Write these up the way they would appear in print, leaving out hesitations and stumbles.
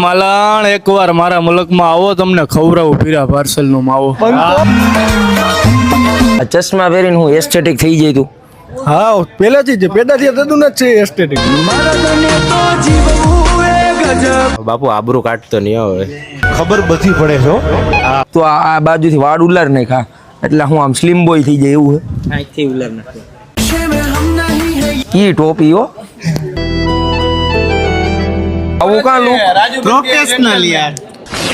માલાણ એકવાર મારા મુલકમાં આવો, તમને ખવડાવું પીરા પાર્સલ નું માવો. આ ચશ્મા પહેરીને હું એસ્થેટિક થઈ જાય તું. હા પેલાથી જ પેદા થયા તદું જ છે એસ્થેટિક. બાપુ આબરૂ કાઢતો નહીં હવે. ખબર બધી પડે છે હો. તો આ બાજુથી વાળ ઉલાર નહીં ખા એટલે હું આમ સ્લિમ બોય થઈ જાય એવું છે. આથી ઉલાર નાખો ઈ ટોપી હો. આવું કા લુક પ્રોફેશનલ યાર.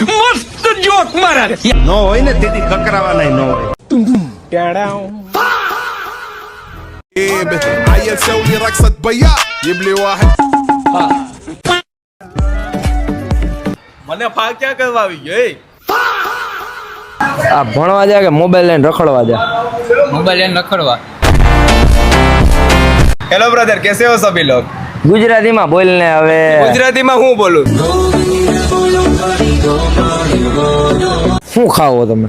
મસ્ત જોક મારા. નો હોય ને તેથી કકરાવાના નો હોય. عيل سوي رقصة بياع جيب لي واحد મને ફાક ક્યાં કરવા આવી ગયો? આ ભણવા જાય કે મોબાઈલ લઈને રખડવા જાય? मोबाइल एंड रखड़वा। हेलो ब्रदर, कैसे हो सभी लोग? ગુજરાતીમાં બોલ ને હવે. गुजराती में हूँ बोलूं? શું ખાવો તમે?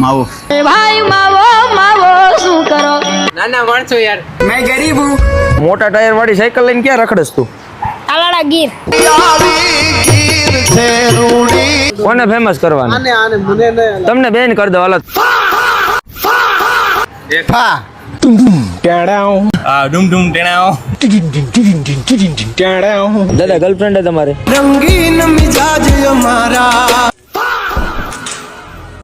માવો. ભાઈ માવો માવો શું કરો? ना ना वणसो यार, मैं गरीब हूँ। મોટા ટાયર વાળી સાયકલ લઈને ક્યાં રખડસ તું? આલાડા ગીર. કોને ફેમસ કરવાનું? તમને બેન કરી દો હાલત. હા ડુમ ડુમ ટેણાઓ. દાદા ગર્લફ્રેન્ડ તમારે? रंगीन मिजाज हमारा